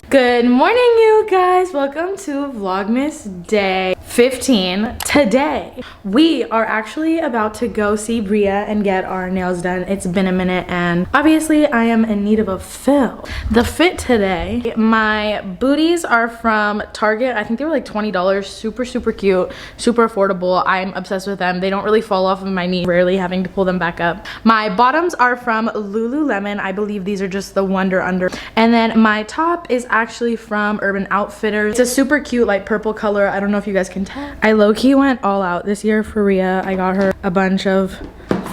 Good morning, you guys. Welcome to Vlogmas Day 15. Today, we are actually about to go see Bria and get our nails done. It's been a minute and obviously I am in need of a fill. The fit today, my booties are from Target. I think they were like $20. Super cute, super affordable. I'm obsessed with them. They don't really fall off of my knee, rarely having to pull them back up. My bottoms are from Lululemon. I believe these are just the Wonder Under. And then my top is actually from Urban Outfitters. It's a super cute like purple color. I don't know if you guys can tell. I low-key went all out this year for Rhea. I got her a bunch of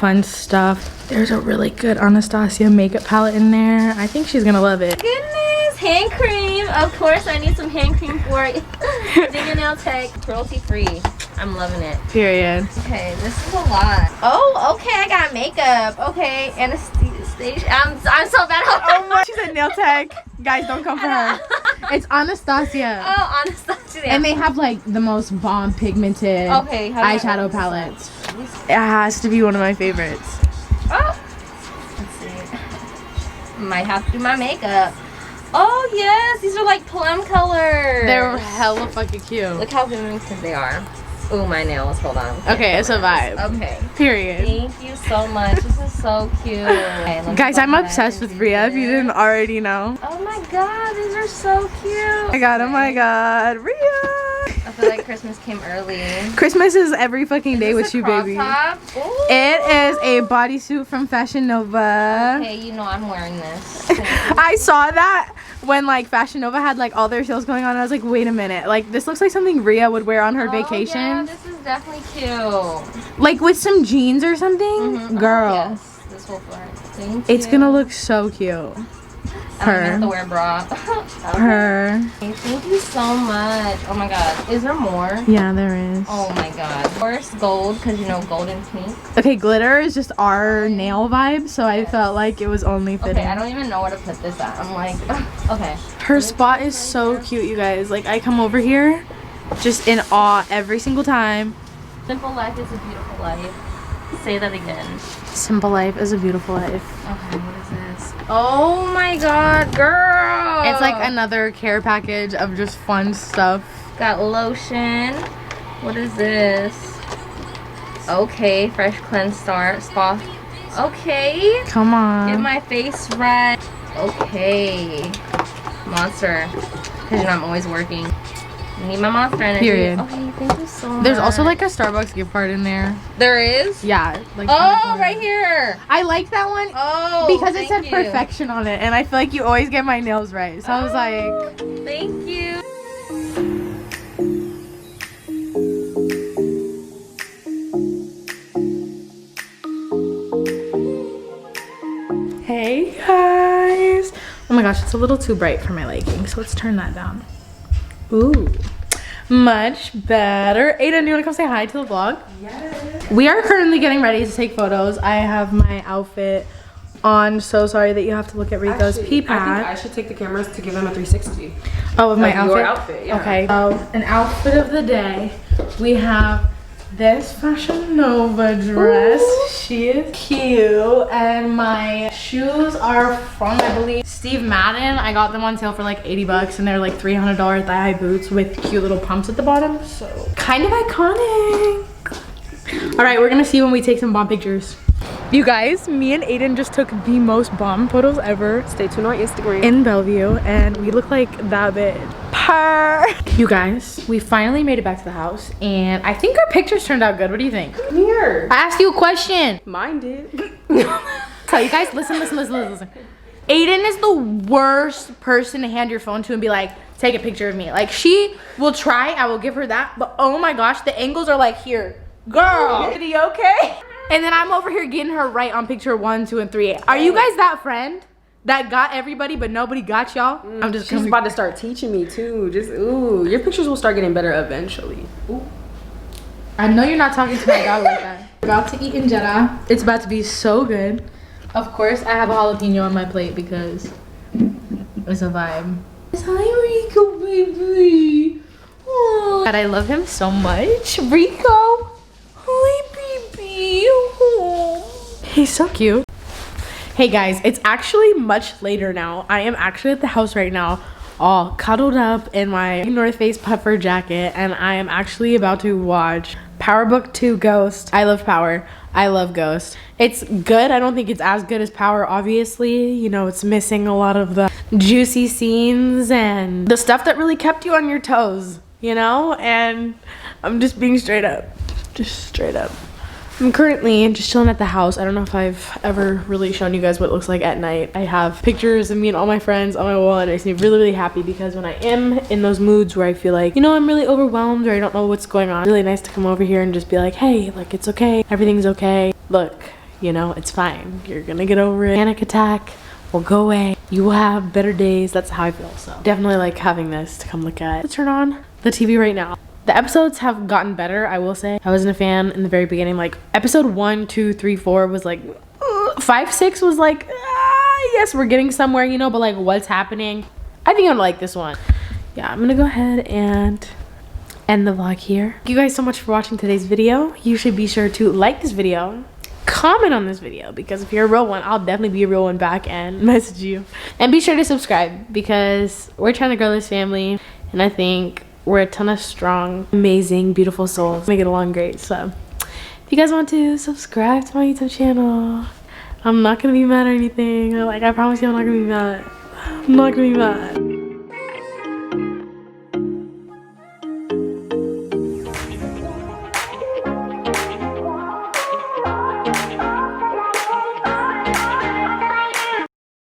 fun stuff. There's a really good Anastasia makeup palette in there. I think she's gonna love it. Goodness, hand cream. Of course I need some hand cream for it. Fingernail tech, cruelty free. I'm loving it. Period. Okay, this is a lot. Oh, okay, I got makeup. Okay, Anastasia. I'm so bad. Oh my, she's a nail tech. Guys, don't come for her. It's Anastasia. Oh, Anastasia. And they have like the most bomb pigmented eyeshadow palettes. It has to be one of my favorites. Oh, let's see. Might have to do my makeup. Oh yes, these are like plum colors. They're hella fucking cute. Look how pigmented they are. Oh, my nails. Hold on. Okay, it's a vibe. Okay. Period. Thank you so much. This is so cute. Okay, guys, I'm obsessed with Bria, if you didn't already know. Oh my god, these are so cute. Oh my god, Bria. I feel like Christmas came early. Christmas is every fucking day with you, baby. It is a bodysuit from Fashion Nova. Okay, you know I'm wearing this. I saw that when like Fashion Nova had like all their sales going on. I was like, wait a minute, like this looks like something Rhea would wear on her vacation. Yeah, this is definitely cute. Like with some jeans or something. Girl. Oh, yes, this will work. Thank it's you. gonna look so cute. I don't have to wear a bra. Her. Okay, thank you so much. Oh my god. Is there more? Yeah, there is. Oh my god. First gold, because you know gold and pink. Okay, glitter is just our nail vibe, so I felt like it was only fitting. Okay, I don't even know where to put this at. I'm like, okay. Her spot is so cute, you guys. Like, I come over here just in awe every single time. Simple life is a beautiful life. Say that again. Simple life is a beautiful life. Okay, what is this? Oh my god, girl! It's like another care package of just fun stuff. Got lotion. What is this? Okay, fresh cleanse spa. Okay. Come on. Get my face red. Okay. Monster. Because you know I'm always working. I need my Monster energy. Period. Okay, thank you so much. There's also like a Starbucks gift card in there. There is? Yeah. Like oh, right here. I like that one. Oh, because it said perfection on it, and I feel like you always get my nails right. So I was like, thank you. hey guys. Oh my gosh, it's a little too bright for my liking, so let's turn that down. Ooh, much better. Aiden, do you want to come say hi to the vlog? Yes. We are currently getting ready to take photos. I have my outfit on. So sorry that you have to look at Rico's pee pad. I think I should take the cameras to give them a 360. Oh, of my outfit? Your outfit, yeah. Okay. So, an outfit of the day. We have this Fashion Nova dress. Ooh. She is cute. And my shoes are from, I believe, Steve Madden. I got them on sale for like 80 bucks and they're like $300 thigh-high boots with cute little pumps at the bottom. So kind of iconic. All right, we're gonna see when we take some bomb pictures. You guys, me and Aiden just took the most bomb photos ever. Stay tuned on Instagram. In Bellevue, and we look like that big. Purr. You guys, we finally made it back to the house, and I think our pictures turned out good. What do you think? Come here. I asked you a question. Mine did. So you guys, listen. Aiden is the worst person to hand your phone to and be like, take a picture of me. Like, she will try, I will give her that, but oh my gosh, the angles are like here. Girl, is he okay? And then I'm over here getting her right on picture 1, 2, and 3. Are you guys that friend that got everybody but nobody got y'all? I'm just She's about to start teaching me too. Just ooh, your pictures will start getting better eventually. Ooh. I know you're not talking to my dog like that. We're about to eat injera. It's about to be so good. Of course, I have a jalapeno on my plate because it's a vibe. Hi, Rico, baby. Aww. God, I love him so much. Rico. Hi, baby. Aww. He's so cute. Hey guys, it's actually much later now. I am actually at the house right now all cuddled up in my North Face puffer jacket, and I am actually about to watch Power Book 2 Ghost. I love Power. I love Ghost. It's good. I don't think it's as good as Power, obviously. You know, it's missing a lot of the juicy scenes and the stuff that really kept you on your toes, you know? And I'm just being straight up. Just straight up. I'm currently just chilling at the house. I don't know if I've ever really shown you guys what it looks like at night. I have pictures of me and all my friends on my wall, and it makes me really, really happy because when I am in those moods where I feel like, you know, I'm really overwhelmed or I don't know what's going on, it's really nice to come over here and just be like, hey, like, it's okay. Everything's okay. Look, you know, it's fine. You're gonna get over it. Panic attack will go away. You will have better days. That's how I feel. So definitely like having this to come look at. Let's turn on the TV right now. The episodes have gotten better, I will say. I wasn't a fan in the very beginning. Like episode 1, 2, 3, 4 was like 5, 6 was like yes, we're getting somewhere, you know, but like what's happening? I think I'm like this one. Yeah, I'm gonna go ahead and end the vlog here. Thank you guys so much for watching today's video. You should be sure to like this video, comment on this video, because if you're a real one, I'll definitely be a real one back and message you. And be sure to subscribe because we're trying to grow this family, and I think we're a ton of strong, amazing, beautiful souls. Make it along great. So if you guys want to subscribe to my YouTube channel, I'm not gonna be mad or anything. Like, I promise you I'm not gonna be mad. I'm not gonna be mad.